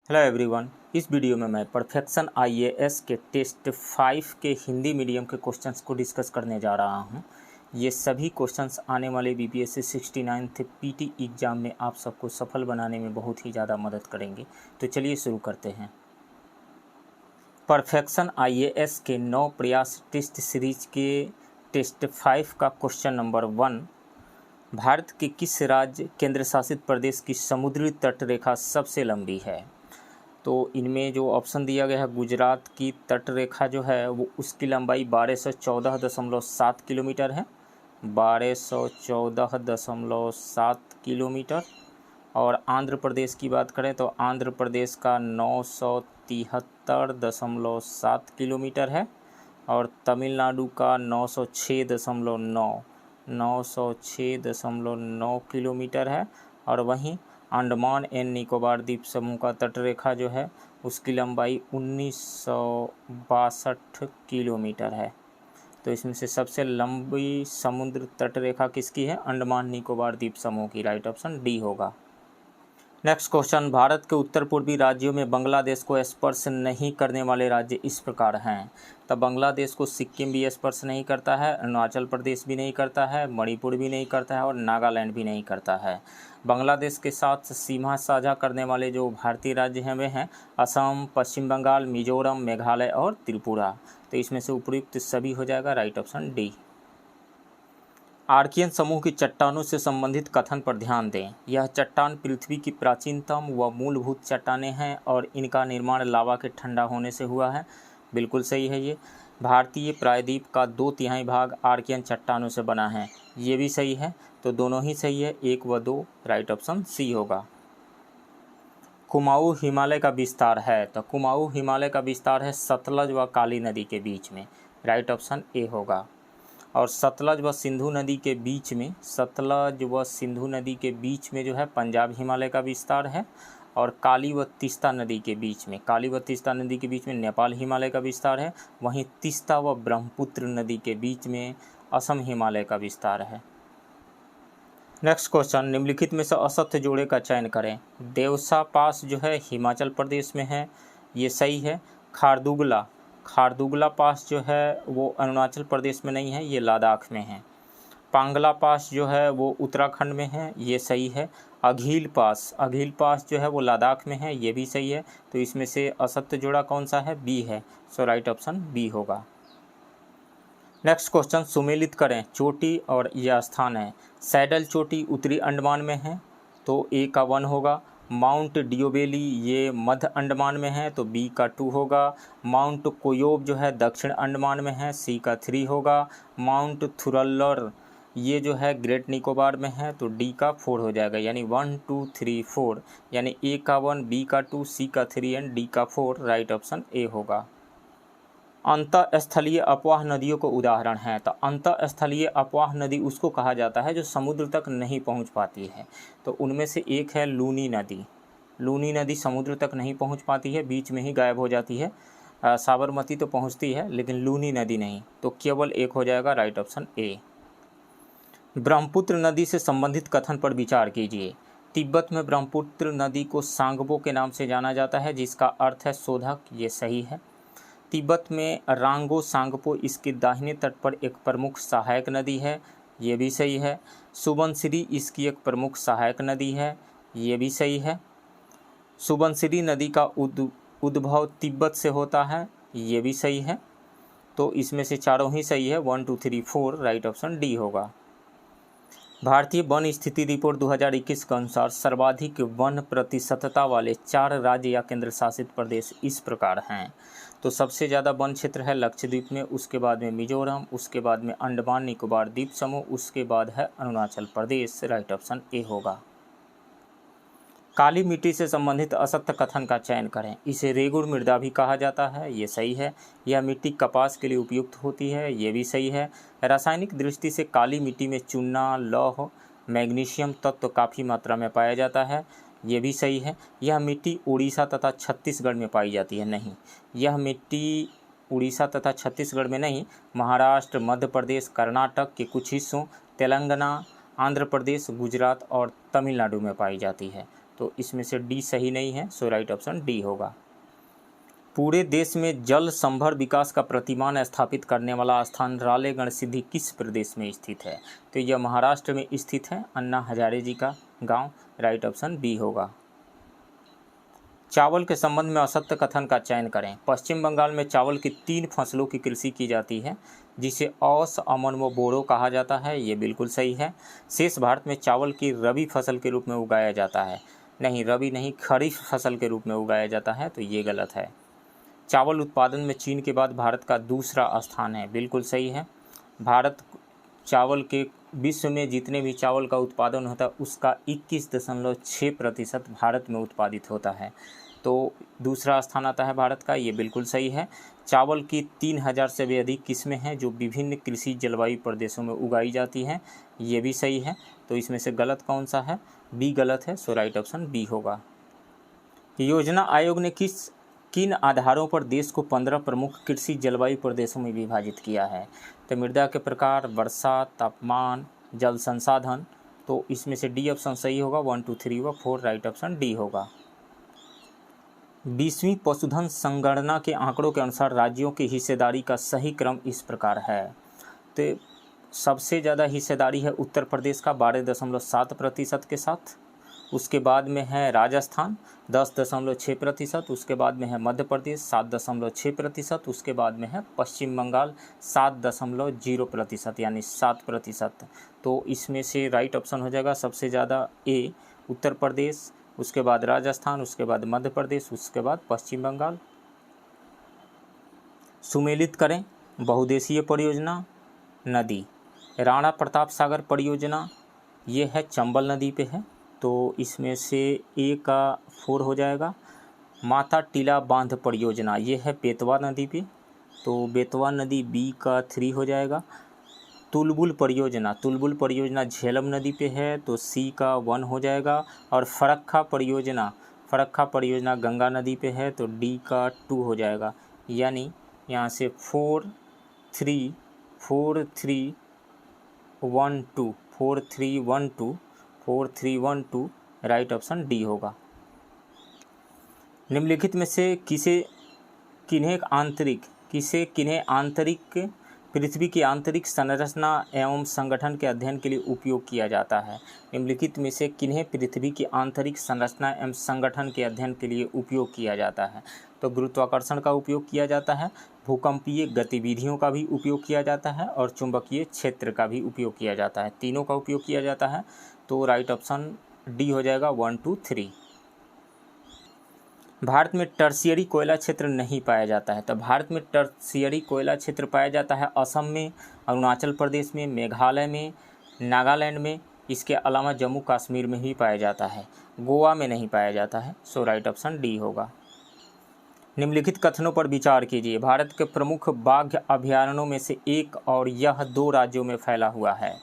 Hello everyone, इस video में मैं परफेक्शन आईएएस के टेस्ट 5 के हिंदी मीडियम के क्वेश्चंस को डिस्कस करने जा रहा हूं। ये सभी क्वेश्चंस आने वाले बीपीएससी 69th पीटी एग्ज़ाम में आप सबको सफल बनाने में बहुत ही ज़्यादा मदद करेंगे। तो चलिए शुरू करते हैं। परफेक्शन आईएएस के 9 प्रयास टेस्ट सीरीज के टेस्ट 5 का क्वेश्चन नंबर 1, भारत के किस राज्य केंद्र शासित प्रदेश की समुद्री तट रेखा सबसे लंबी है? तो इनमें जो ऑप्शन दिया गया है, गुजरात की तट रेखा जो है वो उसकी लंबाई 1214.7 किलोमीटर है, 1214.7 किलोमीटर। और आंध्र प्रदेश की बात करें तो आंध्र प्रदेश का 973.7 किलोमीटर है, और तमिलनाडु का 906.9 किलोमीटर है। और वहीं अंडमान एंड निकोबार द्वीप समूह का तटरेखा जो है उसकी लंबाई 1962 किलोमीटर है। तो इसमें से सबसे लंबी समुद्र तटरेखा किसकी है? अंडमान निकोबार द्वीप समूह की। राइट ऑप्शन डी होगा। नेक्स्ट क्वेश्चन, भारत के उत्तर पूर्वी राज्यों में बांग्लादेश को स्पर्श नहीं करने वाले राज्य इस प्रकार हैं। तब बांग्लादेश को सिक्किम भी स्पर्श नहीं करता है, अरुणाचल प्रदेश भी नहीं करता है, मणिपुर भी नहीं करता है और नागालैंड भी नहीं करता है। बांग्लादेश के साथ सीमा साझा करने वाले जो भारतीय राज्य हैं वे हैं असम, पश्चिम बंगाल, मिजोरम, मेघालय और त्रिपुरा। तो इसमें से उपयुक्त सभी हो जाएगा। Right option D. आर्कियन समूह की चट्टानों से संबंधित कथन पर ध्यान दें। यह चट्टान पृथ्वी की प्राचीनतम व मूलभूत चट्टानें हैं और इनका निर्माण लावा के ठंडा होने से हुआ है। बिल्कुल सही है ये। भारतीय प्रायद्वीप का 2/3 भाग आर्कियन चट्टानों से बना है। ये भी सही है। तो दोनों ही सही है, 1 व 2। राइट ऑप्शन सी होगा। कुमाऊं हिमालय का विस्तार है। तो कुमाऊं हिमालय का विस्तार है सतलज व काली नदी के बीच में। राइट ऑप्शन ए होगा। और सतलज व सिंधु नदी के बीच में जो है पंजाब हिमालय का विस्तार है। और काली व तीस्ता नदी के बीच में नेपाल हिमालय का विस्तार है। वहीं तीस्ता व ब्रह्मपुत्र नदी के बीच में असम हिमालय का विस्तार है। नेक्स्ट क्वेश्चन, निम्नलिखित में से असत्य जोड़े का चयन करें। देवसा पास जो है हिमाचल प्रदेश में है, ये सही है। खारदुगला पास जो है वो अरुणाचल प्रदेश में नहीं है, ये लद्दाख में है। पांगला पास जो है वो उत्तराखंड में है, ये सही है। अघील पास जो है वो लद्दाख में है, ये भी सही है। तो इसमें से असत्य जोड़ा कौन सा है? बी है। सो राइट ऑप्शन बी होगा। नेक्स्ट क्वेश्चन, सुमेलित करें चोटी और यह स्थान है। सैडल चोटी उत्तरी अंडमान में है, तो ए का 1 होगा। माउंट डियोबेली ये मध्य अंडमान में है, तो बी का 2 होगा। माउंट कोयोब जो है दक्षिण अंडमान में है, सी का 3 होगा। माउंट थुरल्लर ये जो है ग्रेट निकोबार में है, तो डी का 4 हो जाएगा। यानी 1 2 3 4, यानी ए का 1, बी का 2, सी का 3 एंड डी का 4। राइट ऑप्शन ए होगा। अंतःस्थलीय अपवाह नदियों को उदाहरण है। तो अंतःस्थलीय अपवाह नदी उसको कहा जाता है जो समुद्र तक नहीं पहुंच पाती है। तो उनमें से एक है लूनी नदी। लूनी नदी समुद्र तक नहीं पहुंच पाती है, बीच में ही गायब हो जाती है। साबरमती तो पहुंचती है लेकिन लूनी नदी नहीं, तो केवल एक हो जाएगा। Right option A. ब्रह्मपुत्र नदी से संबंधित कथन पर विचार कीजिए। तिब्बत में ब्रह्मपुत्र नदी को सांगबो के नाम से जाना जाता है, जिसका अर्थ है शोधक। ये सही है। तिब्बत में रांगो सांगपो इसके दाहिने तट पर एक प्रमुख सहायक नदी है, ये भी सही है। सुबनसिरी इसकी एक प्रमुख सहायक नदी है, ये भी सही है। सुबनसिरी नदी का उद्भव तिब्बत से होता है, ये भी सही है। तो इसमें से चारों ही सही है, 1 2 3 4। राइट ऑप्शन डी होगा। भारतीय वन स्थिति रिपोर्ट 2021 के अनुसार सर्वाधिक वन प्रतिशतता वाले 4 राज्य या केंद्र शासित प्रदेश इस प्रकार हैं। तो सबसे ज़्यादा वन क्षेत्र है लक्षद्वीप में, उसके बाद में मिजोरम, उसके बाद में अंडमान निकोबार द्वीप समूह, उसके बाद है Arunachal Pradesh. Right option A होगा। काली मिट्टी से संबंधित असत्य कथन का चयन करें। इसे रेगुड़ मृदा भी कहा जाता है, ये सही है। यह मिट्टी कपास के लिए उपयुक्त होती है, ये भी सही है। रासायनिक दृष्टि से काली मिट्टी में चूना, लौह, मैग्नीशियम तत्व काफ़ी मात्रा में पाया जाता है, ये भी सही है। यह मिट्टी उड़ीसा तथा छत्तीसगढ़ में पाई जाती है, नहीं, यह मिट्टी उड़ीसा तथा छत्तीसगढ़ में नहीं, महाराष्ट्र, मध्य प्रदेश, कर्नाटक के कुछ हिस्सों, तेलंगाना, आंध्र प्रदेश, गुजरात और तमिलनाडु में पाई जाती है। तो इसमें से डी सही नहीं है, सो राइट ऑप्शन डी होगा। पूरे देश में जल संभर विकास का प्रतिमान स्थापित करने वाला स्थान रालेगण सिद्धि किस प्रदेश में स्थित है? तो यह महाराष्ट्र में स्थित है, अन्ना हजारे जी का गांव, राइट ऑप्शन बी होगा। चावल के संबंध में असत्य कथन का चयन करें। पश्चिम बंगाल में चावल की 3 फसलों की कृषि की जाती है, जिसे औस, अमन व बोरो कहा जाता है, ये बिल्कुल सही है। शेष भारत में चावल की रबी फसल के रूप में उगाया जाता है, नहीं रबी नहीं, खरीफ फसल के रूप में उगाया जाता है, तो ये गलत है। चावल उत्पादन में चीन के बाद भारत का दूसरा स्थान है, बिल्कुल सही है। भारत चावल के विश्व में जितने भी चावल का उत्पादन होता है उसका 21.6% भारत में उत्पादित होता है, तो दूसरा स्थान आता है भारत का, ये बिल्कुल सही है। चावल की 3000 से भी अधिक किस्में हैं जो विभिन्न कृषि जलवायु प्रदेशों में उगाई जाती हैं, ये भी सही है। तो इसमें से गलत कौन सा है? बी गलत है, सो राइट ऑप्शन बी होगा। योजना आयोग ने किन आधारों पर देश को 15 प्रमुख कृषि जलवायु प्रदेशों में विभाजित किया है? तो मृदा के प्रकार, वर्षा, तापमान, जल संसाधन, तो इसमें से डी ऑप्शन सही होगा। 1 2 3 व 4 राइट ऑप्शन डी होगा। 20वीं पशुधन संगणना के आंकड़ों के अनुसार राज्यों की हिस्सेदारी का सही क्रम इस प्रकार है। तो सबसे ज़्यादा हिस्सेदारी है उत्तर प्रदेश का 12.7% के साथ, उसके बाद में है राजस्थान 10.6%, उसके बाद में है मध्य प्रदेश 7.6%, उसके बाद में है पश्चिम बंगाल 7.0% यानी 7%। तो इसमें से राइट ऑप्शन हो जाएगा सबसे ज़्यादा ए उत्तर प्रदेश, उसके बाद राजस्थान, उसके बाद मध्य प्रदेश, उसके बाद पश्चिम बंगाल। सुमेलित करें। बहुउद्देशीय परियोजना नदी, राणा प्रताप सागर परियोजना ये है चंबल नदी पे है, तो इसमें से ए का 4 हो जाएगा। माता टीला बांध परियोजना ये है बेतवा नदी पे, तो बेतवा नदी बी का 3 हो जाएगा। तुलबुल परियोजना झेलम नदी पे है, तो सी का 1 हो जाएगा। और फरक्का परियोजना गंगा नदी पे है, तो डी का 2 हो जाएगा। यानी यहाँ से 4 3 1 2 राइट ऑप्शन डी होगा। निम्नलिखित में से किन्हें आंतरिक पृथ्वी की आंतरिक संरचना एवं संगठन के अध्ययन के लिए उपयोग किया जाता है? निम्नलिखित में से किन्हें पृथ्वी की आंतरिक संरचना एवं संगठन के अध्ययन के लिए उपयोग किया जाता है? तो गुरुत्वाकर्षण का उपयोग किया जाता है, भूकंपीय गतिविधियों का भी उपयोग किया जाता है और चुंबकीय क्षेत्र का भी उपयोग किया जाता है, तीनों का उपयोग किया जाता है। तो राइट ऑप्शन डी हो जाएगा 1 2 3। भारत में टर्शियरी कोयला क्षेत्र नहीं पाया जाता है। तो भारत में टर्शियरी कोयला क्षेत्र पाया जाता है असम में, अरुणाचल प्रदेश में, मेघालय में, नागालैंड में, इसके अलावा जम्मू कश्मीर में भी पाया जाता है, गोवा में नहीं पाया जाता है। सो राइट ऑप्शन डी होगा। निम्नलिखित कथनों पर विचार कीजिए। भारत के प्रमुख बाघ अभयारण्यों में से एक और यह 2 राज्यों में फैला हुआ है।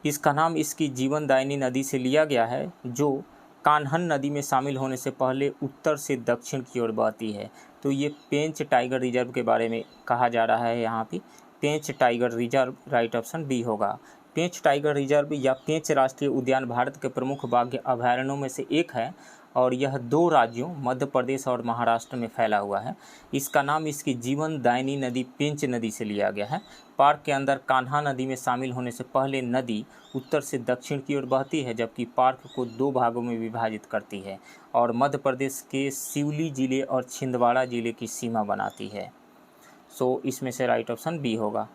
इसका नाम इसकी जीवनदायिनी नदी से लिया गया है जो कान्हन नदी में शामिल होने से पहले उत्तर से दक्षिण की ओर बहती है। तो ये पेंच टाइगर रिजर्व के बारे में कहा जा रहा है यहाँ पे, Pench tiger reserve, right option B होगा। पेंच टाइगर रिजर्व या पेंच राष्ट्रीय उद्यान भारत के प्रमुख बाघ अभयारण्यों में से एक है और यह 2 राज्यों मध्य प्रदेश और महाराष्ट्र में फैला हुआ है। इसका नाम इसकी जीवनदायिनी नदी पेंच नदी से लिया गया है। पार्क के अंदर कान्हा नदी में शामिल होने से पहले नदी उत्तर से दक्षिण की ओर बहती है, जबकि पार्क को 2 भागों में विभाजित करती है और मध्य प्रदेश के सिवली जिले और छिंदवाड़ा जिले की सीमा बनाती है। सो इसमें से राइट ऑप्शन बी होगा।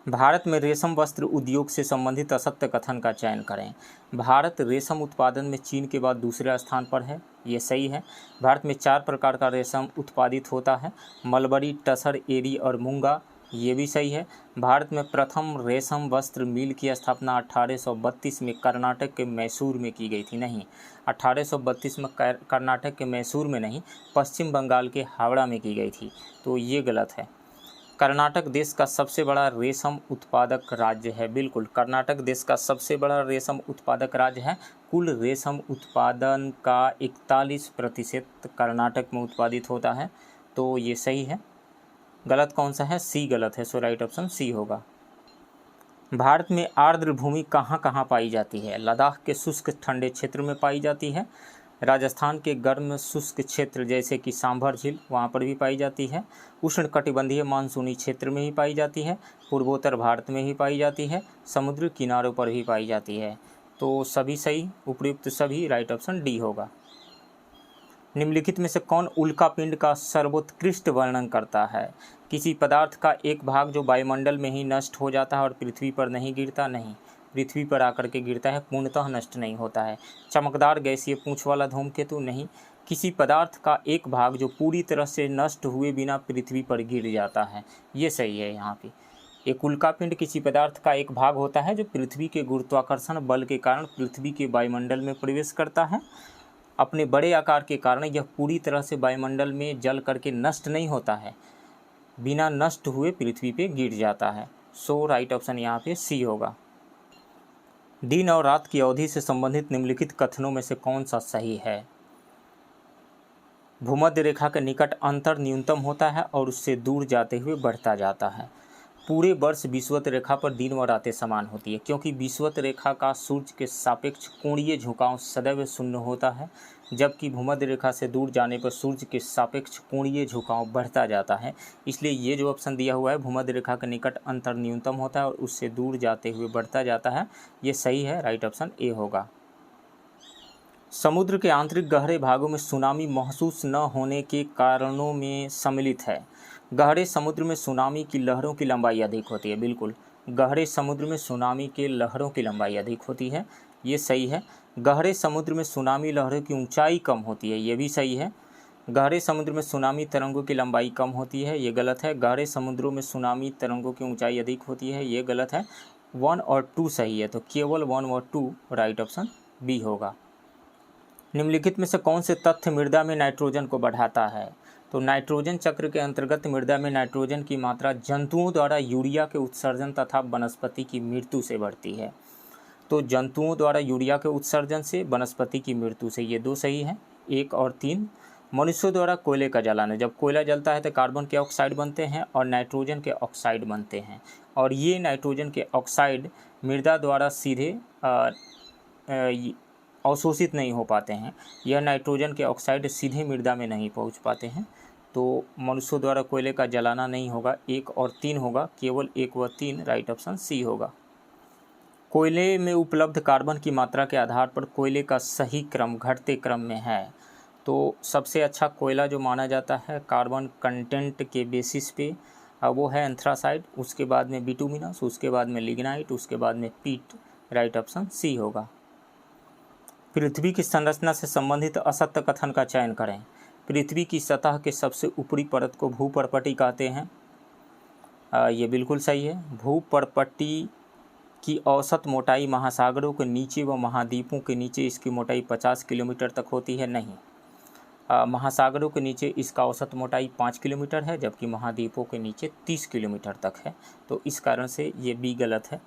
भारत में रेशम वस्त्र उद्योग से संबंधित असत्य कथन का चयन करें। भारत रेशम उत्पादन में चीन के बाद दूसरे स्थान पर है, ये सही है। भारत में 4 प्रकार का रेशम उत्पादित होता है, मलबरी, टसर, एरी और मूंगा, ये भी सही है। भारत में प्रथम रेशम वस्त्र मिल की स्थापना 1832 में कर्नाटक के मैसूर में की गई थी। नहीं, 1832 में कर्नाटक के मैसूर में नहीं, पश्चिम बंगाल के हावड़ा में की गई थी, तो ये गलत है। कर्नाटक देश का सबसे बड़ा रेशम उत्पादक राज्य है। बिल्कुल, कर्नाटक देश का सबसे बड़ा रेशम उत्पादक राज्य है। कुल रेशम उत्पादन का 41% कर्नाटक में उत्पादित होता है, तो ये सही है। गलत कौन सा है? सी गलत है, सो राइट ऑप्शन सी होगा। भारत में आर्द्र भूमि कहाँ कहाँ पाई जाती है? लद्दाख के शुष्क ठंडे क्षेत्र में पाई जाती है, राजस्थान के गर्म शुष्क क्षेत्र जैसे कि सांभर झील वहाँ पर भी पाई जाती है, उष्णकटिबंधीय मानसूनी क्षेत्र में ही पाई जाती है, पूर्वोत्तर भारत में ही पाई जाती है, समुद्र किनारों पर भी पाई जाती है। तो सभी सही, उपयुक्त सभी, राइट ऑप्शन डी होगा। निम्नलिखित में से कौन उल्कापिंड का सर्वोत्कृष्ट वर्णन करता है? किसी पदार्थ का एक भाग जो वायुमंडल में ही नष्ट हो जाता है और पृथ्वी पर नहीं गिरता, नहीं, पृथ्वी पर आकर के गिरता है, पूर्णतः नष्ट नहीं होता है। चमकदार गैसीय पूंछ वाला धूमकेतु, नहीं। किसी पदार्थ का एक भाग जो पूरी तरह से नष्ट हुए बिना पृथ्वी पर गिर जाता है, ये सही है यहाँ पे। एक उल्कापिंड किसी पदार्थ का एक भाग होता है जो पृथ्वी के गुरुत्वाकर्षण बल के कारण पृथ्वी के वायुमंडल में प्रवेश करता है। अपने बड़े आकार के कारण यह पूरी तरह से वायुमंडल में जल करके नष्ट नहीं होता है, बिना नष्ट हुए पृथ्वी पे गिर जाता है। सो राइट ऑप्शन यहाँ पे सी होगा। दिन और रात की अवधि से संबंधित निम्नलिखित कथनों में से कौन सा सही है? भूमध्य रेखा के निकट अंतर न्यूनतम होता है और उससे दूर जाते हुए बढ़ता जाता है। पूरे वर्ष विषुवत रेखा पर दिन व रातें समान होती है, क्योंकि विषुवत रेखा का सूर्य के सापेक्ष कोणीय झुकाव सदैव शून्य होता है, जबकि भूमध्य रेखा से दूर जाने पर सूर्य के सापेक्ष कोणीय झुकाव बढ़ता जाता है। इसलिए ये जो ऑप्शन दिया हुआ है, भूमध्य रेखा के निकट अंतर न्यूनतम होता है और उससे दूर जाते हुए बढ़ता जाता है, ये सही है, राइट ऑप्शन ए होगा। समुद्र के आंतरिक गहरे भागों में सुनामी महसूस न होने के कारणों में सम्मिलित है। गहरे समुद्र में सुनामी की लहरों की लंबाई अधिक होती है, बिल्कुल, गहरे समुद्र में सुनामी के लहरों की लंबाई अधिक होती है, ये सही है। गहरे समुद्र में सुनामी लहरों की ऊंचाई कम होती है, ये भी सही है। गहरे समुद्र में सुनामी तरंगों की लंबाई कम होती है, ये गलत है। गहरे समुद्रों में सुनामी तरंगों की ऊंचाई अधिक होती है, ये गलत है। 1 और 2 सही है, तो केवल 1 और 2, राइट ऑप्शन बी होगा। निम्नलिखित में से कौन से तथ्य मृदा में नाइट्रोजन को बढ़ाता है? तो नाइट्रोजन चक्र के अंतर्गत मृदा में नाइट्रोजन की मात्रा जंतुओं द्वारा यूरिया के उत्सर्जन तथा वनस्पति की मृत्यु से बढ़ती है। तो जंतुओं द्वारा यूरिया के उत्सर्जन से, वनस्पति की मृत्यु से, ये 2 सही है, 1 और 3। मनुष्यों द्वारा कोयले का जलाना, जब कोयला जलता है तो कार्बन के ऑक्साइड बनते हैं और नाइट्रोजन के ऑक्साइड बनते हैं, और ये नाइट्रोजन के ऑक्साइड मृदा द्वारा सीधे अवशोषित नहीं हो पाते हैं। यह नाइट्रोजन के ऑक्साइड सीधे मृदा में नहीं पहुंच पाते हैं, तो मनुष्यों द्वारा कोयले का जलाना नहीं होगा, 1 और 3 होगा, केवल 1 व 3, राइट ऑप्शन सी होगा। कोयले में उपलब्ध कार्बन की मात्रा के आधार पर कोयले का सही क्रम घटते क्रम में है। तो सबसे अच्छा कोयला जो माना जाता है कार्बन कंटेंट के बेसिस पे, वो है एंथ्रासाइड, उसके बाद में बिटुमिनस, उसके बाद में लिग्नाइट, उसके बाद में पीट, राइट ऑप्शन सी होगा। पृथ्वी की संरचना से संबंधित असत्य कथन का चयन करें। पृथ्वी की सतह के सबसे ऊपरी परत को भूपर्पटी कहते हैं, ये बिल्कुल सही है। भूपर्पटी की औसत मोटाई महासागरों के नीचे व महाद्वीपों के नीचे इसकी मोटाई 50 किलोमीटर तक होती है, नहीं। महासागरों के नीचे इसका औसत मोटाई 5 किलोमीटर है, जबकि महाद्वीपों के नीचे 30 किलोमीटर तक है, तो इस कारण से ये बी गलत है।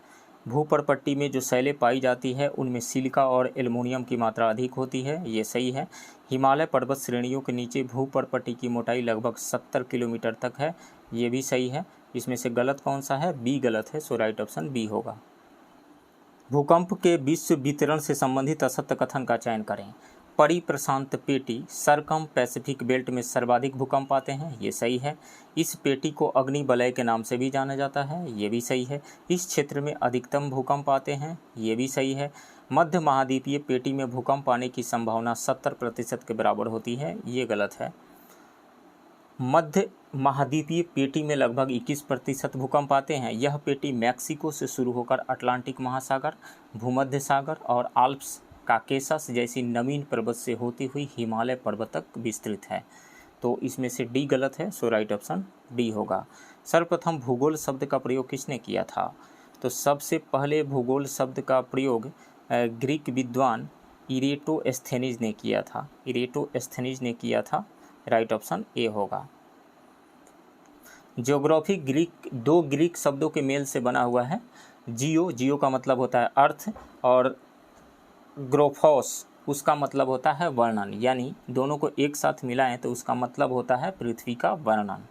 भूपर्पट्टी में जो शैलें पाई जाती है उनमें सिलिका और एल्युमिनियम की मात्रा अधिक होती है, ये सही है। हिमालय पर्वत श्रेणियों के नीचे भूपर्पट्टी की मोटाई लगभग 70 किलोमीटर तक है, ये भी सही है। इसमें से गलत कौन सा है? बी गलत है, सो राइट ऑप्शन बी होगा। भूकंप के विश्व वितरण से संबंधित असत्य कथन का चयन करें। परिप्रशांत पेटी सरकम पैसिफिक बेल्ट में सर्वाधिक भूकंप आते हैं, ये सही है। इस पेटी को अग्नि वलय के नाम से भी जाना जाता है, ये भी सही है। इस क्षेत्र में अधिकतम भूकंप आते हैं, ये भी सही है। मध्य महाद्वीपीय पेटी में भूकंप आने की संभावना 70% के बराबर होती है, ये गलत है। मध्य महाद्वीपीय पेटी में लगभग 21% भूकंप आते हैं। यह पेटी मैक्सिको से शुरू होकर अटलांटिक महासागर, भूमध्य सागर और आल्प्स काकेशस जैसी नवीन पर्वत से होती हुई हिमालय पर्वत तक विस्तृत है, तो इसमें से डी गलत है, सो राइट ऑप्शन डी होगा। सर्वप्रथम भूगोल शब्द का प्रयोग किसने किया था? तो सबसे पहले भूगोल शब्द का प्रयोग ग्रीक विद्वान इरेटोस्थेनीज ने किया था, इरेटोस्थेनीज ने किया था, राइट ऑप्शन ए होगा। ज्योग्राफी दो ग्रीक शब्दों के मेल से बना हुआ है। जियो का मतलब होता है अर्थ, और ग्रोफोस उसका मतलब होता है वर्णन, यानी दोनों को एक साथ मिलाएं तो उसका मतलब होता है पृथ्वी का वर्णन।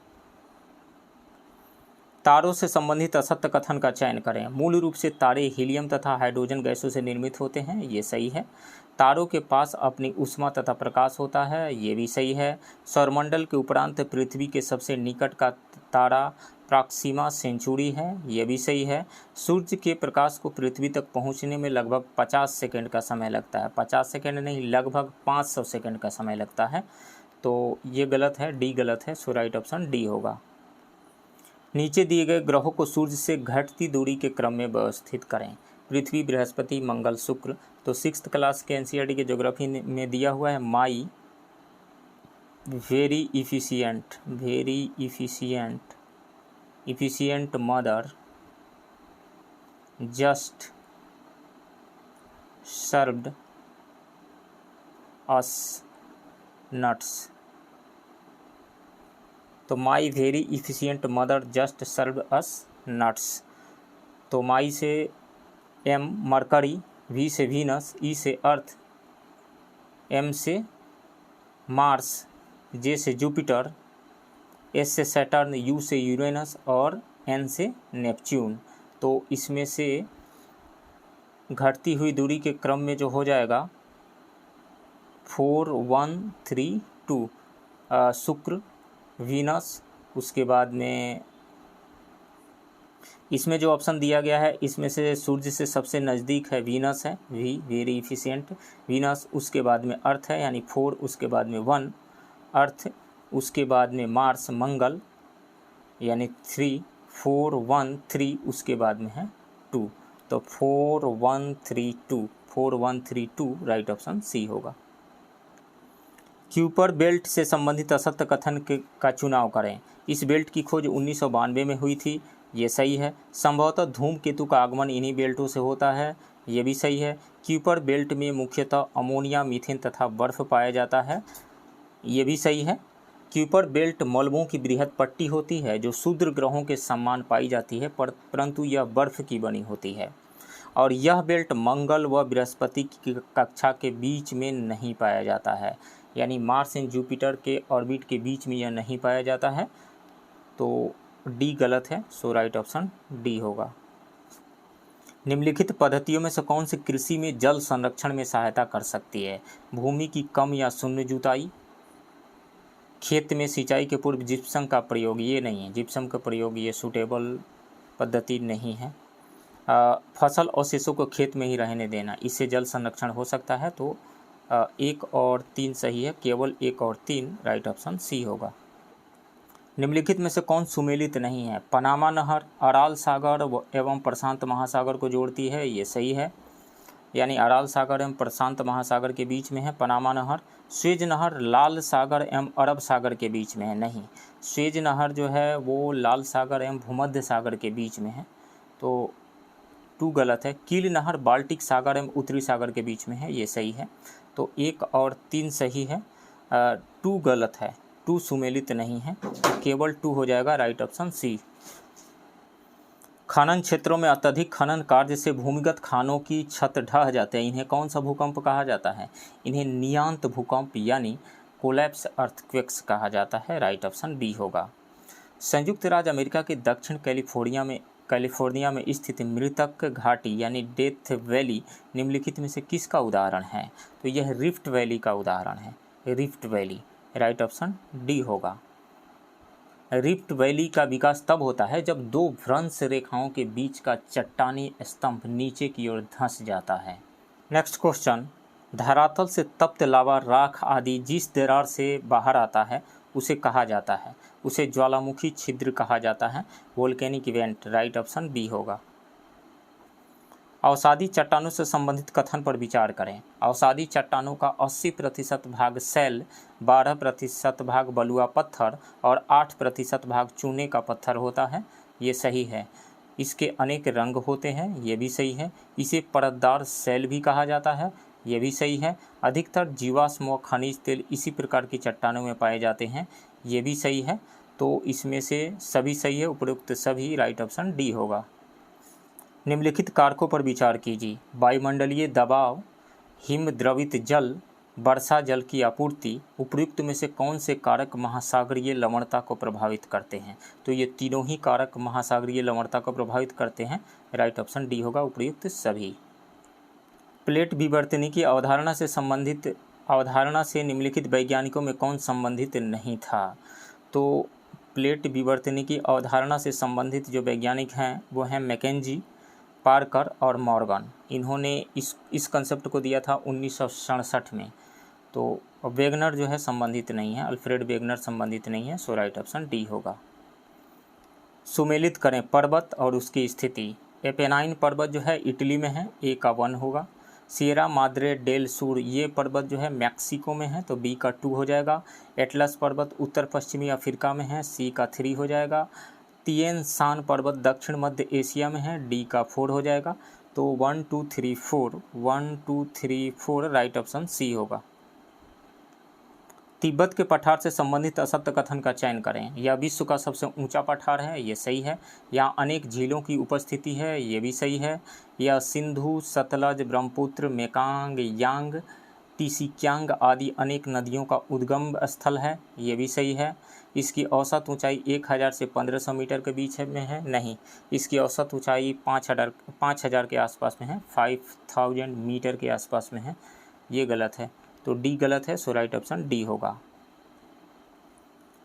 तारों से संबंधित असत्य कथन का चयन करें। मूल रूप से तारे हीलियम तथा हाइड्रोजन गैसों से निर्मित होते हैं, ये सही है। तारों के पास अपनी ऊष्मा तथा प्रकाश होता है, ये भी सही है। सौरमंडल के उपरांत पृथ्वी के सबसे निकट का तारा प्रॉक्सिमा सेंचुरी है, ये भी सही है। सूर्य के प्रकाश को पृथ्वी तक पहुंचने में लगभग 50 सेकंड का समय लगता है। 50 सेकंड नहीं, लगभग 500 सेकंड का समय लगता है। तो ये गलत है, डी गलत है। सो राइट ऑप्शन डी होगा। नीचे दिए गए ग्रहों को सूर्य से घटती दूरी के क्रम में व्यवस्थित करें। पृथ्वी, बृहस्पति, मंगल, शुक्र। तो 6th क्लास के एनसीईआरटी के ज्योग्राफी में दिया हुआ है my very efficient mother just served us nuts. तो my very efficient mother just served us nuts. तो माई से एम मरकरी, वी से वीनस, ई से अर्थ, एम से मार्स, जे से जुपिटर, एस से सैटर्न, यू से यूरेनस और एन से नेपच्यून। तो इसमें से घटती हुई दूरी के क्रम में जो हो जाएगा 4 1 3 2 शुक्र, वीनस, उसके बाद में इसमें जो ऑप्शन दिया गया है इसमें से सूर्य से सबसे नज़दीक है वीनस है, वी वेरी इफिशिएंट वीनस। उसके बाद में अर्थ है यानी 4, उसके बाद में 1 अर्थ, उसके बाद में मार्स मंगल यानी 3, 4 1 3, उसके बाद में है 2। तो 4 1 3 2, 4 1 3 2 राइट ऑप्शन सी होगा। क्यूपर बेल्ट से संबंधित असत्य कथन का चुनाव करें। इस बेल्ट की खोज 1992 में हुई थी, ये सही है। संभवतः धूमकेतु का आगमन इन्हीं बेल्टों से होता है, ये भी सही है। क्यूपर बेल्ट में मुख्यतः अमोनिया, मीथेन तथा बर्फ पाया जाता है, ये भी सही है। क्यूपर बेल्ट मलबों की बृहद पट्टी होती है जो क्षुद्र ग्रहों के समान पाई जाती है, परंतु यह बर्फ की बनी होती है और यह बेल्ट मंगल व बृहस्पति की कक्षा के बीच में नहीं पाया जाता है, यानी मार्स एंड जुपिटर के ऑर्बिट के बीच में यह नहीं पाया जाता है। तो डी गलत है। सो राइट ऑप्शन डी होगा। निम्नलिखित पद्धतियों में से कौन सी कृषि में जल संरक्षण में सहायता कर सकती है? भूमि की कम या शून्य जुताई, खेत में सिंचाई के पूर्व जिप्सम का प्रयोग, ये नहीं है, जिप्सम का प्रयोग ये सूटेबल पद्धति नहीं है। फसल अवशेषों को खेत में ही रहने देना, इससे जल संरक्षण हो सकता है। तो 1 और 3 सही है, केवल 1 और 3 राइट ऑप्शन सी होगा। निम्नलिखित में से कौन सुमेलित नहीं है? पनामा नहर अराल सागर एवं प्रशांत महासागर को जोड़ती है, ये सही है, यानी अराल सागर एवं प्रशांत महासागर के बीच में है पनामा नहर। स्वेज नहर लाल सागर एवं अरब सागर के बीच में है, नहीं, स्वेज नहर जो है वो लाल सागर एवं भूमध्य सागर के बीच में है, तो 2 गलत है। कील नहर बाल्टिक सागर एवं उत्तरी सागर के बीच में है, ये सही है। तो 1 और 3 सही है, 2 गलत है, 2 सुमेलित नहीं है, तो केवल 2 हो जाएगा राइट ऑप्शन सी। खनन क्षेत्रों में अत्यधिक खनन कार्य से भूमिगत खानों की छत ढह जाते हैं, इन्हें कौन सा भूकंप कहा जाता है? इन्हें नियांत भूकंप यानी कोलैप्स अर्थक्वेक्स कहा जाता है, राइट ऑप्शन बी होगा। संयुक्त राज्य अमेरिका के दक्षिण कैलिफोर्निया में स्थित मृतक घाटी यानी डेथ वैली निम्नलिखित में से किसका उदाहरण है? तो यह रिफ्ट वैली का उदाहरण है, rift valley, right option D होगा। रिफ्ट वैली का विकास तब होता है जब 2 भ्रंश रेखाओं के बीच का चट्टानी स्तंभ नीचे की ओर धंस जाता है। नेक्स्ट क्वेश्चन, धरातल से तप्त लावा, राख आदि जिस दरार से बाहर आता है उसे कहा जाता है, उसे ज्वालामुखी छिद्र कहा जाता है, volcanic event, right option B होगा। अवसादी चट्टानों से संबंधित कथन पर विचार करें। अवसादी चट्टानों का 80% भाग शैल, 12% भाग बलुआ पत्थर और 8% भाग चूने का पत्थर होता है, ये सही है। इसके अनेक रंग होते हैं, ये भी सही है। इसे परतदार शैल भी कहा जाता है, ये भी सही है। अधिकतर जीवाश्म व खनिज तेल इसी प्रकार की चट्टानों में पाए जाते हैं, ये भी सही है। तो इसमें से सभी सही है, उपरोक्त सभी, राइट ऑप्शन डी होगा। निम्नलिखित कारकों पर विचार कीजिए। वायुमंडलीय दबाव, हिम द्रवित जल, वर्षा जल की आपूर्ति उपयुक्त में से कौन से कारक महासागरीय लवणता को प्रभावित करते हैं? तो ये तीनों ही कारक महासागरीय लवणता को प्रभावित करते हैं। राइट ऑप्शन डी होगा उपयुक्त सभी। प्लेट विवर्तनी की अवधारणा से निम्नलिखित वैज्ञानिकों में कौन संबंधित नहीं था? तो प्लेट विवर्तनी की अवधारणा से संबंधित जो वैज्ञानिक हैं वो हैं मैकेंजी, पार्कर और मॉर्गन। इन्होंने इस कंसेप्ट को दिया था 1967 में। तो वेगनर जो है संबंधित नहीं है, अल्फ्रेड वेगनर संबंधित नहीं है। सो राइट ऑप्शन डी होगा। सुमेलित करें पर्वत और उसकी स्थिति। एपेनाइन पर्वत जो है इटली में है, ए का 1 होगा। सिएरा माद्रे डेल सुर ये पर्वत जो है मैक्सिको में है, तो बी का 2 हो जाएगा। एटलस पर्वत उत्तर पश्चिमी अफ्रीका में है, सी का 3 हो जाएगा। तिएन शान पर्वत दक्षिण मध्य एशिया में है, डी का 4 हो जाएगा। तो 1 2 3 4 राइट ऑप्शन सी होगा। तिब्बत के पठार से संबंधित असत्य कथन का चयन करें। यह विश्व का सबसे ऊंचा पठार है, ये सही है। यहाँ अनेक झीलों की उपस्थिति है, ये भी सही है। यह सिंधु, सतलज, ब्रह्मपुत्र, मेकांग, यांग, टीसीक्यांग आदि अनेक नदियों का उद्गम स्थल है, ये भी सही है। इसकी औसत ऊंचाई 1000 से 1500 मीटर के बीच में है, नहीं। इसकी औसत ऊंचाई 5000 के आसपास में है, 5000 मीटर के आसपास में है, ये गलत है। तो डी गलत है। सो राइट ऑप्शन डी होगा।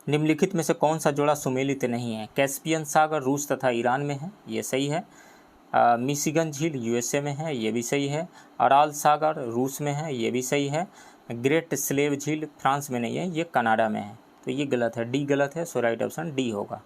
निम्नलिखित में से कौन सा जोड़ा सुमेलित नहीं है? कैस्पियन सागर रूस तथा ईरान में है, ये सही है। मिशिगन झील यूएसए में है, ये भी सही है। अराल सागर रूस में है, ये भी सही है। ग्रेट स्लेव झील फ्रांस में नहीं है, ये कनाडा में है, तो ये गलत है, डी गलत है। सो राइट ऑप्शन डी होगा।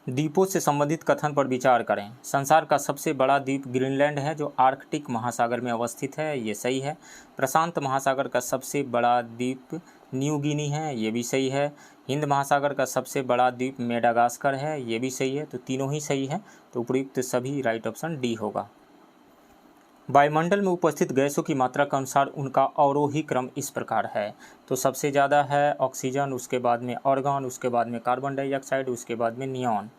द्वीपों से संबंधित कथन पर विचार करें। संसार का सबसे बड़ा द्वीप ग्रीनलैंड है जो आर्कटिक महासागर में अवस्थित है, ये सही है। प्रशांत महासागर का सबसे बड़ा द्वीप न्यू गिनी है, ये भी सही है। हिंद महासागर का सबसे बड़ा द्वीप मेडागास्कर है, ये भी सही है। तो तीनों ही सही है, तो उपयुक्त सभी राइट ऑप्शन डी होगा। वायुमंडल में उपस्थित गैसों की मात्रा के अनुसार उनका अवरोही क्रम इस प्रकार है। तो सबसे ज़्यादा है ऑक्सीजन, उसके बाद में आर्गन, उसके बाद में कार्बन डाइऑक्साइड, उसके बाद में नियॉन।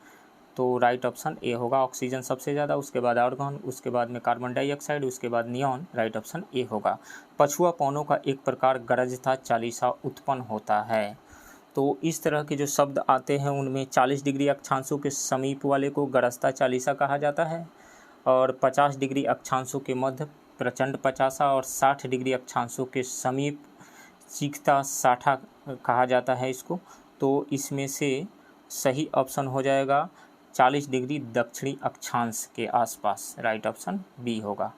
तो राइट ऑप्शन ए होगा। ऑक्सीजन सबसे ज़्यादा, उसके बाद आर्गन, उसके बाद में कार्बन डाइऑक्साइड, उसके बाद नियॉन। राइट ऑप्शन ए होगा। पछुआ पवनों का एक प्रकार गरजता चालीसा उत्पन्न होता है। तो इस तरह के जो शब्द आते हैं उनमें 40 डिग्री अक्षांशों के समीप वाले को गरजता चालीसा कहा जाता है, और 50 डिग्री अक्षांशों के मध्य प्रचंड पचासा, और 60 डिग्री अक्षांशों के समीप चीखता साठा कहा जाता है इसको। तो इसमें से सही ऑप्शन हो जाएगा 40 डिग्री दक्षिणी अक्षांश के आसपास। राइट ऑप्शन बी होगा।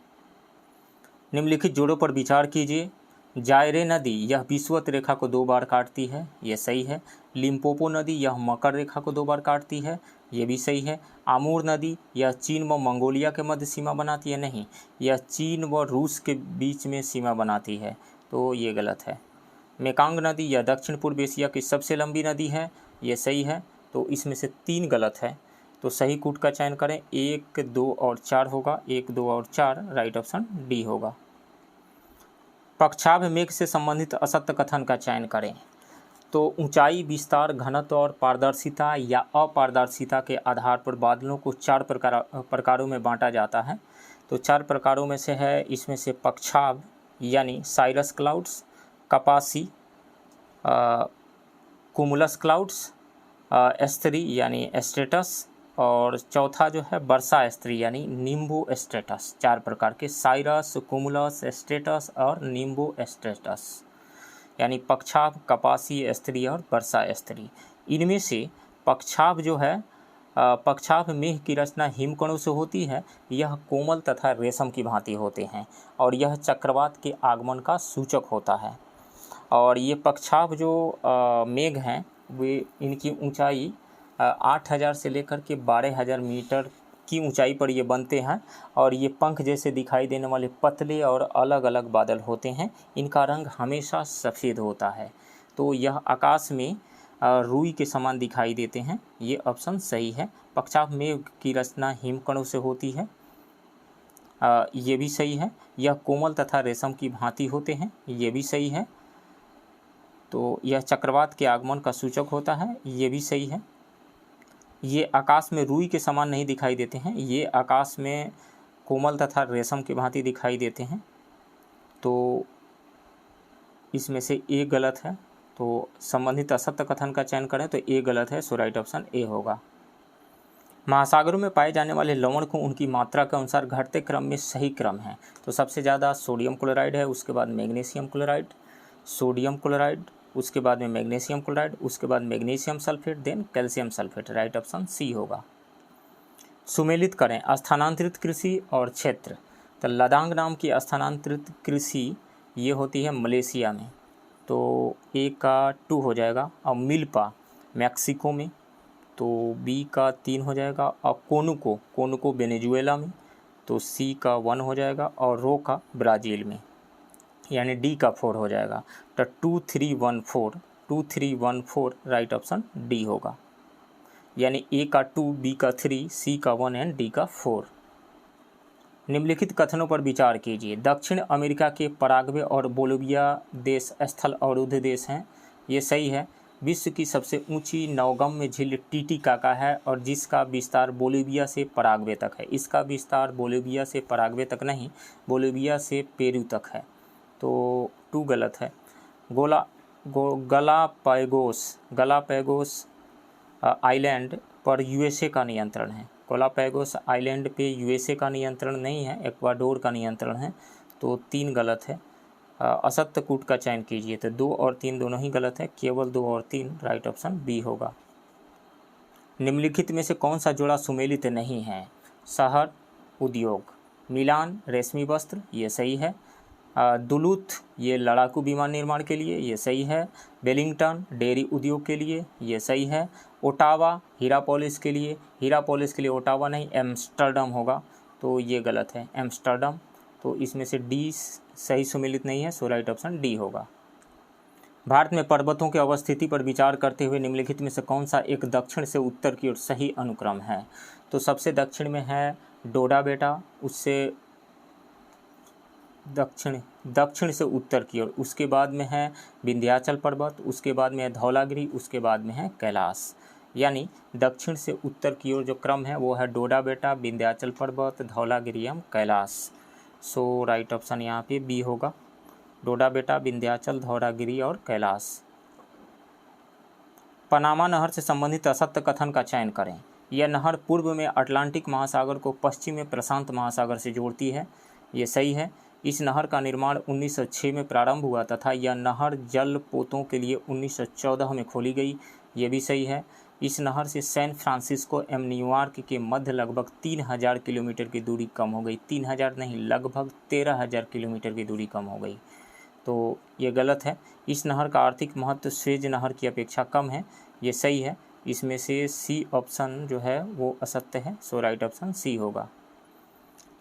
निम्नलिखित जोड़ों पर विचार कीजिए। जायरे नदी यह विषुवत रेखा को 2 बार काटती है, यह सही है। लिम्पोपो नदी यह मकर रेखा को 2 बार काटती है, ये भी सही है। आमूर नदी यह चीन व मंगोलिया के मध्य सीमा बनाती है, नहीं, यह चीन व रूस के बीच में सीमा बनाती है, तो ये गलत है। मेकांग नदी यह दक्षिण पूर्व एशिया की सबसे लंबी नदी है, ये सही है। तो इसमें से 3 गलत है, तो सही कूट का चयन करें। 1 2 और 4 होगा, 1 2 और 4 राइट ऑप्शन डी होगा। पक्षाभ मेघ से संबंधित असत्य कथन का चयन करें। तो ऊंचाई, विस्तार, घनत्व और पारदर्शिता या अपारदर्शिता के आधार पर बादलों को 4 प्रकारों में बांटा जाता है। तो 4 प्रकारों में से है, इसमें से पक्षाभ यानी साइरस क्लाउड्स, कपासी, कुमुलस क्लाउड्स, एस्ट्री यानी एस्ट्रेटस, और चौथा जो है वर्षा एस्ट्री यानी निम्बो एस्ट्रेटस। 4 प्रकार के साइरस, कुमुलस, एस्ट्रेटस और निम्बो एस्ट्रेटस, यानी पक्षाभ, कपासी एस्ट्री और वर्षा एस्ट्री। इनमें से पक्षाभ जो है, पक्षाभ मेघ की रचना हिमकणों से होती है। यह कोमल तथा रेशम की भांति होते हैं और यह चक्रवात के आगमन का सूचक होता है। और ये पक्षाभ जो मेघ हैं वे इनकी ऊंचाई 8000 से लेकर के 12000 मीटर की ऊंचाई पर ये बनते हैं, और ये पंख जैसे दिखाई देने वाले पतले और अलग अलग बादल होते हैं। इनका रंग हमेशा सफ़ेद होता है। तो यह आकाश में रुई के समान दिखाई देते हैं, ये ऑप्शन सही है। पक्षाभ मेघ की रचना हिमकणों से होती है, ये भी सही है। यह कोमल तथा रेशम की भांति होते हैं, ये भी सही है। तो यह चक्रवात के आगमन का सूचक होता है, ये भी सही है। ये आकाश में रुई के समान नहीं दिखाई देते हैं, ये आकाश में कोमल तथा रेशम की भांति दिखाई देते हैं। तो इसमें से ए गलत है, तो संबंधित असत्य कथन का चयन करें तो ए गलत है, सो राइट ऑप्शन ए होगा। महासागरों में पाए जाने वाले लवण को उनकी मात्रा के अनुसार घटते क्रम में सही क्रम है, तो सबसे ज़्यादा सोडियम क्लोराइड है, उसके बाद मैग्नीशियम क्लोराइड, सोडियम क्लोराइड, उसके बाद में मैग्नीशियम क्लोराइड, उसके बाद magnesium sulphate, then calcium sulphate, right option C होगा। सुमेलित करें स्थानांतरित कृषि और क्षेत्र, तो लदांग नाम की स्थानांतरित कृषि ये होती है मलेशिया में, तो ए का 2 हो जाएगा। और मिल्पा मैक्सिको में, तो बी का 3 हो जाएगा। और कोनुको वेनेजुएला में, तो सी का 1 हो जाएगा। और रो का ब्राज़ील में, यानी डी का 4 हो जाएगा। तो 2314 राइट ऑप्शन डी होगा, यानी ए का 2, बी का 3, सी का 1 एंड डी का 4। निम्नलिखित कथनों पर विचार कीजिए। दक्षिण अमेरिका के पराग्वे और बोलिविया देश स्थल अवरुद्ध देश हैं, ये सही है। विश्व की सबसे ऊंची नवगम्य झील टीटीकाका है और जिसका विस्तार बोलिविया से पराग्वे तक है। इसका विस्तार बोलिविया से पराग्वे तक नहीं, बोलिविया से पेरू तक है, तो 2 गलत है। गलापागोस आइलैंड पर यूएसए का नियंत्रण है। गलापागोस आइलैंड पे यूएसए का नियंत्रण नहीं है, इक्वाडोर का नियंत्रण है, तो 3 गलत है। असत्य कूट का चयन कीजिए, तो 2 और 3 दोनों ही गलत है, केवल 2 और 3, राइट ऑप्शन बी होगा। निम्नलिखित में से कौन सा जोड़ा सुमेलित नहीं है? शहर उद्योग, मिलान रेशमी वस्त्र, ये सही है। दुलुथ ये लड़ाकू विमान निर्माण के लिए, ये सही है। वेलिंगटन डेयरी उद्योग के लिए, ये सही है। ओटावा हीरा पॉलिश के लिए, ओटावा नहीं एम्स्टर्डम होगा, तो ये गलत है एम्स्टर्डम, तो इसमें से डी सही सुमेलित नहीं है, सो राइट ऑप्शन डी होगा। भारत में पर्वतों की अवस्थिति पर विचार करते हुए निम्नलिखित में से कौन सा एक दक्षिण से उत्तर की ओर सही अनुक्रम है? तो सबसे दक्षिण में है डोडा बेटा, उससे दक्षिण से उत्तर की ओर, उसके बाद में है विंध्याचल पर्वत, उसके बाद में है धौलागिरी, उसके बाद में है कैलाश। यानी दक्षिण से उत्तर की ओर जो क्रम है वो है डोडा बेटा, विंध्याचल पर्वत, धौलागिरी एवं कैलाश, सो राइट ऑप्शन यहाँ पे बी होगा, डोडा बेटा, विंध्याचल, धौलागिरी और कैलाश। पनामा नहर से संबंधित असत्य कथन का चयन करें। यह नहर पूर्व में अटलांटिक महासागर को पश्चिम में प्रशांत महासागर से जोड़ती है, ये सही है। इस नहर का निर्माण 1906 में प्रारंभ हुआ तथा यह नहर जल पोतों के लिए 1914 में खोली गई, ये भी सही है। इस नहर से सैन फ्रांसिस्को एवं न्यूयॉर्क के मध्य लगभग 3000 किलोमीटर की दूरी कम हो गई, 3000 नहीं लगभग 13000 किलोमीटर की दूरी कम हो गई, तो ये गलत है। इस नहर का आर्थिक महत्व स्वेज नहर की अपेक्षा कम है, ये सही है। इसमें से सी ऑप्शन जो है वो असत्य है, सो राइट ऑप्शन सी होगा।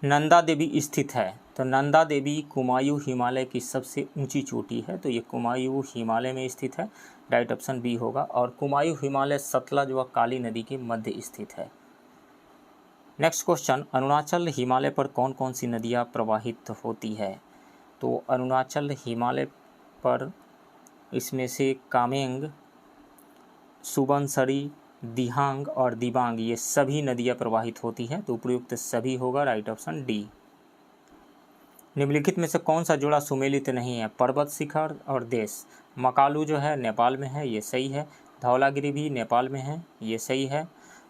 नंदा देवी स्थित है, तो नंदा देवी कुमायूं हिमालय की सबसे ऊंची चोटी है, तो ये कुमायूं हिमालय में स्थित है, राइट ऑप्शन बी होगा। और कुमायूं हिमालय सतलज व काली नदी के मध्य स्थित है। नेक्स्ट क्वेश्चन, अरुणाचल हिमालय पर कौन कौन सी नदियाँ प्रवाहित होती है? तो अरुणाचल हिमालय पर इसमें से कामेंग, सुबनसरी, दिहांग और दिबांग ये सभी नदियाँ प्रवाहित होती हैं, तो उपयुक्त सभी होगा, राइट ऑप्शन डी। निम्नलिखित में से कौन सा जोड़ा सुमेलित नहीं है? पर्वत शिखर और देश, मकालू जो है नेपाल में है, ये सही है। धौलागिरी भी नेपाल में है, ये सही है।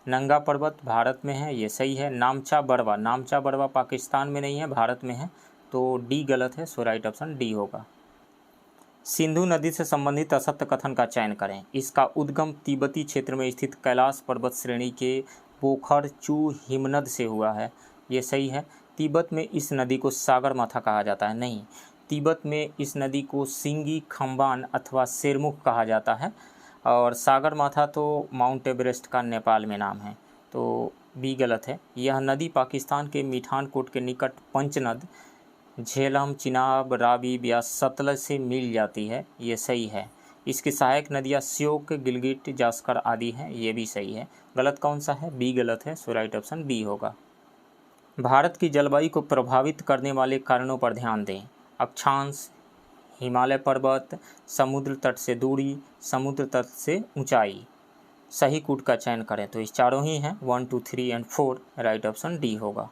नंगा पर्वत भारत में है, ये सही है। नामचा बड़वा पाकिस्तान में नहीं है, भारत में है, तो डी गलत है, सो राइट ऑप्शन डी होगा। सिंधु नदी से संबंधित असत्य कथन का चयन करें। इसका उद्गम तिब्बती क्षेत्र में स्थित कैलाश पर्वत श्रेणी के पोखर चू हिमनद से हुआ है, ये सही है। तिब्बत में इस नदी को सागरमाथा कहा जाता है, नहीं, तिब्बत में इस नदी को सिंगी खम्बान अथवा शेरमुख कहा जाता है। और सागरमाथा तो माउंट एवरेस्ट का नेपाल में नाम है, तो बी गलत है। यह नदी पाकिस्तान के मिठानकोट के निकट पंचनद, झेलम, चिनाब, रावी, ब्यास, सतलज से मिल जाती है, ये सही है। इसकी सहायक नदियाँ श्योक, गिलगिट, जास्कर आदि हैं, ये भी सही है। गलत कौन सा है? बी गलत है, सो राइट ऑप्शन बी होगा। भारत की जलवायु को प्रभावित करने वाले कारणों पर ध्यान दें। अक्षांश, हिमालय पर्वत, समुद्र तट से दूरी, समुद्र तट से ऊंचाई। सही कूट का चयन करें, तो इस चारों ही हैं, 1, 2, 3 एंड 4, राइट ऑप्शन डी होगा।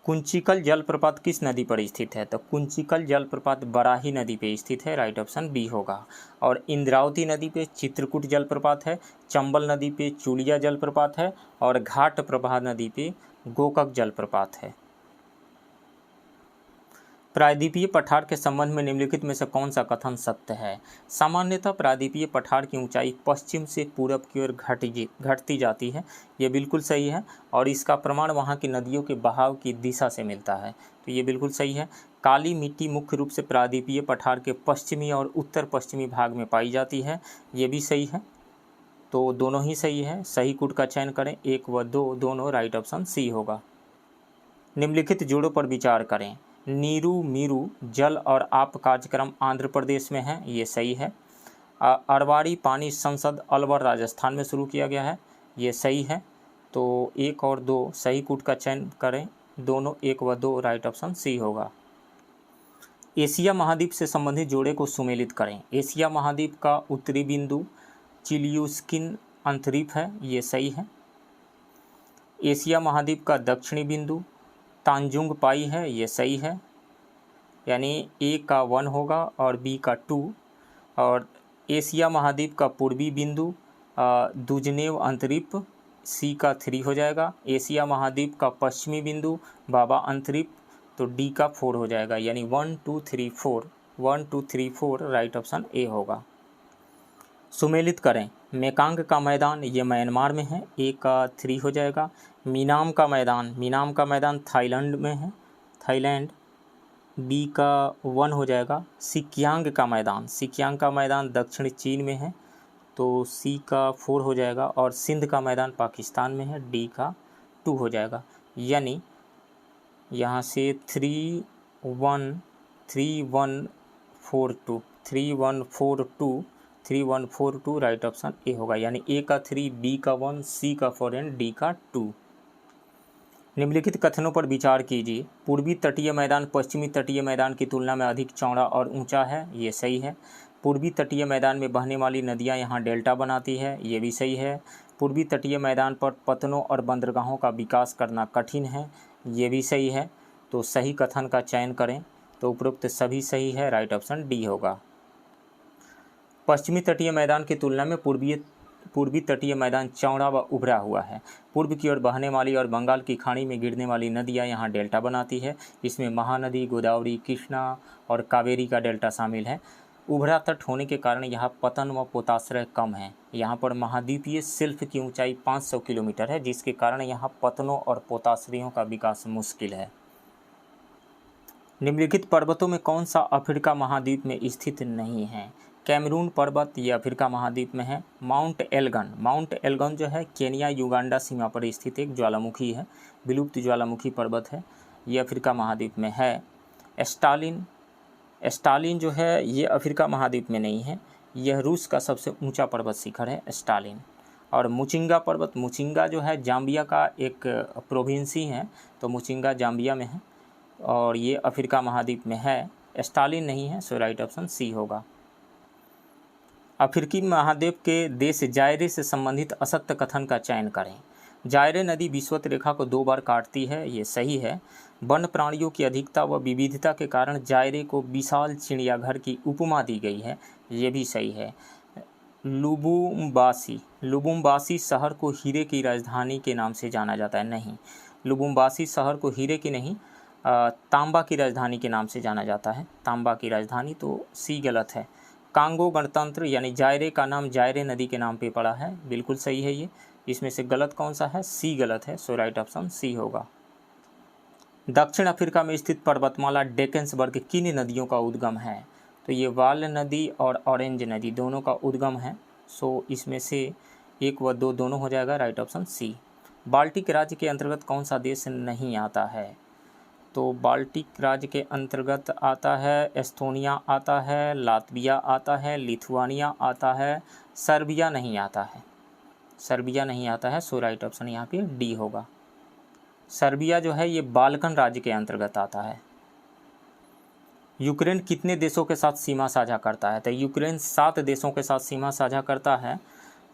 कुंचिकल जलप्रपात किस नदी पर स्थित है? तो कुंचिकल जलप्रपात बराही नदी पे स्थित है, राइट ऑप्शन बी होगा। और इंद्रावती नदी पे चित्रकूट जलप्रपात है, चंबल नदी पे चूलिया जलप्रपात है और घाट प्रभा नदी पे गोकक जलप्रपात है। प्रायद्वीपीय पठार के संबंध में निम्नलिखित में से कौन सा कथन सत्य है? सामान्यतः प्रायद्वीपीय पठार की ऊंचाई पश्चिम से पूरब की ओर घटती जाती है, ये बिल्कुल सही है। और इसका प्रमाण वहाँ की नदियों के बहाव की दिशा से मिलता है, तो ये बिल्कुल सही है। काली मिट्टी मुख्य रूप से प्रायद्वीपीय पठार के पश्चिमी और उत्तर पश्चिमी भाग में पाई जाती है, ये भी सही है। तो दोनों ही सही है, सही कूट का चयन करें, 1 व 2 दोनों, राइट ऑप्शन सी होगा। निम्नलिखित जोड़ों पर विचार करें। नीरू मीरू जल और आप कार्यक्रम आंध्र प्रदेश में है, ये सही है। अरवाड़ी पानी संसद अलवर राजस्थान में शुरू किया गया है, ये सही है। तो 1 और 2 सही कूट का चयन करें, दोनों 1 व 2, राइट ऑप्शन सी होगा। एशिया महाद्वीप से संबंधित जोड़े को सुमेलित करें। एशिया महाद्वीप का उत्तरी बिंदु चिलियुस्किन अंतरीप है, ये सही है। एशिया महाद्वीप का दक्षिणी बिंदु तांजुंग पाई है, ये सही है, यानी ए का 1 होगा और बी का 2। और एशिया महाद्वीप का पूर्वी बिंदु दुजनेव अंतरिप, सी का 3 हो जाएगा। एशिया महाद्वीप का पश्चिमी बिंदु बाबा अंतरिप, तो डी का 4 हो जाएगा, यानी 1 2 3 4, 1 2 3 4, राइट ऑप्शन ए होगा। सुमेलित करें। मेकांग का मैदान ये म्यांमार में है, ए का 3 हो जाएगा। मीनाम का मैदान थाईलैंड में है, थाईलैंड, बी का 1 हो जाएगा। सिक्यांग का मैदान दक्षिण चीन में है, तो सी का 4 हो जाएगा। और सिंध का मैदान पाकिस्तान में है, डी का 2 हो जाएगा। यानी यहाँ से 3 1 3 1 4 2 3 1 4 2 3 1 4 2, राइट ऑप्शन ए होगा, यानी ए का 3, बी का 1, सी का 4 एंड डी का 2। निम्नलिखित कथनों पर विचार कीजिए। पूर्वी तटीय मैदान पश्चिमी तटीय मैदान की तुलना में अधिक चौड़ा और ऊंचा है, ये सही है। पूर्वी तटीय मैदान में बहने वाली नदियां यहां डेल्टा बनाती है, ये भी सही है। पूर्वी तटीय मैदान पर पतनों और बंदरगाहों का विकास करना कठिन है, ये भी सही है। तो सही कथन का चयन करें, तो उपरोक्त सभी सही है, राइट ऑप्शन डी होगा। पश्चिमी तटीय मैदान की तुलना में पूर्वी तटीय मैदान चौड़ा व उभरा हुआ है। पूर्व की ओर बहने वाली और बंगाल की खाड़ी में गिरने वाली नदियां यहां डेल्टा बनाती है। इसमें महानदी, गोदावरी, कृष्णा और कावेरी का डेल्टा शामिल है। उभरा तट होने के कारण यहाँ पतन व पोताश्रय कम है। यहाँ पर महाद्वीपीय शिल्प की ऊंचाई 500 किलोमीटर है, जिसके कारण यहाँ पतनों और पोताश्रयों का विकास मुश्किल है। निम्नलिखित पर्वतों में कौन सा अफ्रीका महाद्वीप में स्थित नहीं है? कैमरून पर्वत ये अफ्रीका महाद्वीप में है। माउंट एल्गन जो है केनिया युगांडा सीमा पर स्थित एक ज्वालामुखी है, विलुप्त ज्वालामुखी पर्वत है, ये अफ्रीका महाद्वीप में है। स्टालिन जो है ये अफ्रीका महाद्वीप में नहीं है, यह रूस का सबसे ऊंचा पर्वत शिखर है स्टालिन। और मुचिंगा जो है जाम्बिया का एक प्रोविंसी है, तो मुचिंगा जाम्बिया में है और ये अफ्रीका महाद्वीप में है, स्टालिन नहीं है, सो राइट ऑप्शन सी होगा। अफ्रीकी महाद्वीप के देश जायरे से संबंधित असत्य कथन का चयन करें। जायरे नदी विषुवत रेखा को 2 बार काटती है, ये सही है। वन प्राणियों की अधिकता व विविधता के कारण जायरे को विशाल चिड़ियाघर की उपमा दी गई है, ये भी सही है। लुबुम्बासी शहर को हीरे की राजधानी के नाम से जाना जाता है, नहीं, लुबुम्बासी शहर को हीरे की नहीं तांबा की राजधानी के नाम से जाना जाता है, तांबा की राजधानी, तो सी गलत है। कांगो गणतंत्र यानी जायरे का नाम जायरे नदी के नाम पे पड़ा है, बिल्कुल सही है ये। इसमें से गलत कौन सा है? सी गलत है, सो राइट ऑप्शन सी होगा। दक्षिण अफ्रीका में स्थित पर्वतमाला डेकेंसबर्ग किन नदियों का उद्गम है? तो ये वाल नदी और ऑरेंज नदी दोनों का उद्गम है, सो इसमें से 1 व 2 दोनों हो जाएगा, राइट ऑप्शन सी। बाल्टिक राज्य के अंतर्गत कौन सा देश नहीं आता है? तो बाल्टिक राज्य के अंतर्गत आता है एस्तोनिया आता है, लातविया आता है, लिथुआनिया आता है, सर्बिया नहीं आता है, सो राइट ऑप्शन यहाँ पे डी होगा। सर्बिया जो है ये बाल्कन राज्य के अंतर्गत आता है। यूक्रेन कितने देशों के साथ सीमा साझा करता है? तो यूक्रेन 7 देशों के साथ सीमा साझा करता है,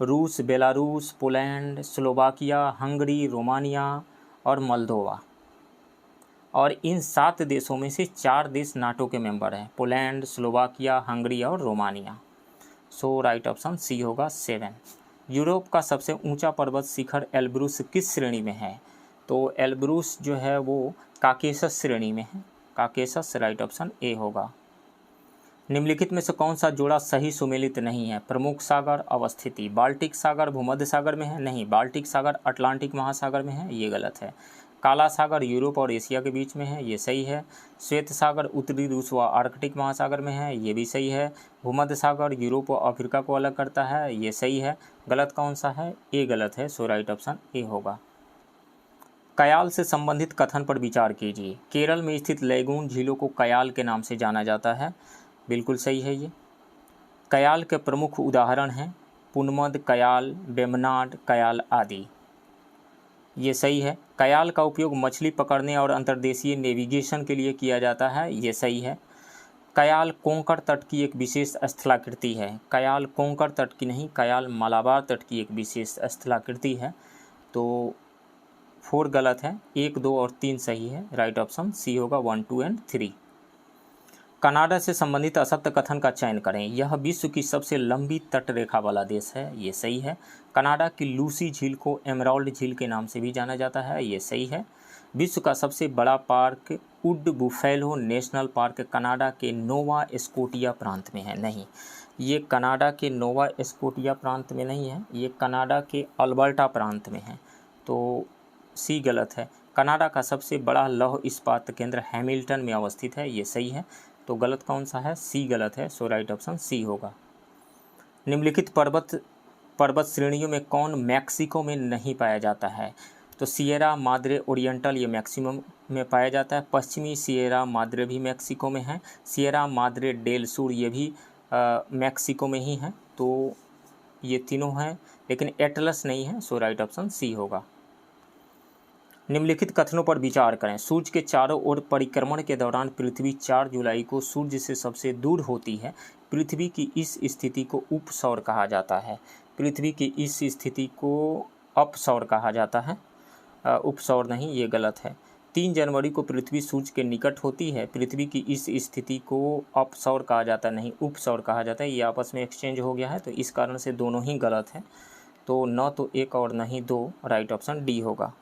रूस, Belarus, Poland, Slovakia, Hungary, Romania और मोल्दोवा। और इन 7 देशों में से 4 देश नाटो के मेंबर हैं, पोलैंड, स्लोवाकिया, हंगरी और रोमानिया। सो राइट ऑप्शन सी होगा 7। यूरोप का सबसे ऊंचा पर्वत शिखर एल्ब्रूस किस श्रेणी में है? तो एल्ब्रूस जो है वो काकेशस श्रेणी में है, काकेशस राइट ऑप्शन ए होगा। निम्नलिखित में से कौन सा जोड़ा सही सुमेलित नहीं है? प्रमुख सागर अवस्थिति, बाल्टिक सागर भूमध्य सागर में है, नहीं, बाल्टिक सागर अटलांटिक महासागर में है, ये गलत है। काला सागर यूरोप और एशिया के बीच में है, ये सही है। श्वेत सागर उत्तरी रूस व आर्कटिक महासागर में है, ये भी सही है। भूमध्य सागर यूरोप व अफ्रीका को अलग करता है, ये सही है। गलत कौन सा है? ए गलत है, सो राइट ऑप्शन ए होगा। कयाल से संबंधित कथन पर विचार कीजिए। केरल में स्थित लैगून झीलों को कयाल के नाम से जाना जाता है, बिल्कुल सही है ये। कयाल के प्रमुख उदाहरण हैं पुनमद कयाल, वेम्बनाड कयाल आदि, ये सही है। कयाल का उपयोग मछली पकड़ने और अंतर्देशीय नेविगेशन के लिए किया जाता है, ये सही है। कयाल कोंकण तट की एक विशेष स्थलाकृति है, कयाल कोंकण तट की नहीं, कयाल मलाबार तट की एक विशेष स्थलाकृति है। तो 4 गलत है, 1, 2 और 3 सही है, राइट ऑप्शन सी होगा 1, 2 एंड 3। कनाडा से संबंधित असत्य कथन का चयन करें। यह विश्व की सबसे लंबी तटरेखा वाला देश है, ये सही है। कनाडा की लूसी झील को एमराल्ड झील के नाम से भी जाना जाता है, ये सही है। विश्व का सबसे बड़ा park would buffalo national park Canada के नोवा स्कोटिया प्रांत में है, नहीं, ये कनाडा के नोवा स्कोटिया प्रांत में नहीं है, ये कनाडा के अल्बर्टा प्रांत में है, तो सी गलत है। कनाडा का सबसे बड़ा लौह इस्पात केंद्र हैमिल्टन में अवस्थित है, ये सही है। तो गलत कौन सा है? सी गलत है, सो राइट ऑप्शन सी होगा। निम्नलिखित पर्वत श्रेणियों में कौन मैक्सिको में नहीं पाया जाता है? तो सिएरा माद्रे ओरिएंटल ये मैक्सिमम में पाया जाता है, पश्चिमी सिएरा माद्रे भी मैक्सिको में है, सिएरा माद्रे डेल सुर ये भी मैक्सिको में ही है, तो ये तीनों हैं, लेकिन एटलस नहीं है, सो राइट ऑप्शन सी होगा। निम्नलिखित कथनों पर विचार करें। सूर्य के चारों ओर परिक्रमण के दौरान पृथ्वी 4 जुलाई को सूर्य से सबसे दूर होती है। पृथ्वी की इस स्थिति को उपसौर कहा जाता है, पृथ्वी की इस स्थिति को अपसौर कहा जाता है, उपसौर नहीं, ये गलत है। 3 जनवरी को पृथ्वी सूर्य के निकट होती है, पृथ्वी की इस स्थिति को अपसौर कहा जाता नहीं, उपसौर कहा जाता है, ये आपस में एक्सचेंज हो गया है, तो इस कारण से दोनों ही गलत हैं, तो न तो 1 और न ही 2, राइट ऑप्शन डी होगा।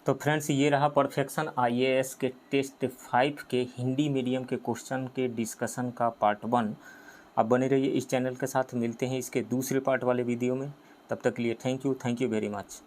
तो फ्रेंड्स, ये रहा परफेक्शन IAS के टेस्ट 5 के हिंदी मीडियम के क्वेश्चन के डिस्कशन का पार्ट 1। अब बने रहिए इस चैनल के साथ, मिलते हैं इसके दूसरे पार्ट वाले वीडियो में। तब तक के लिए थैंक यू वेरी मच।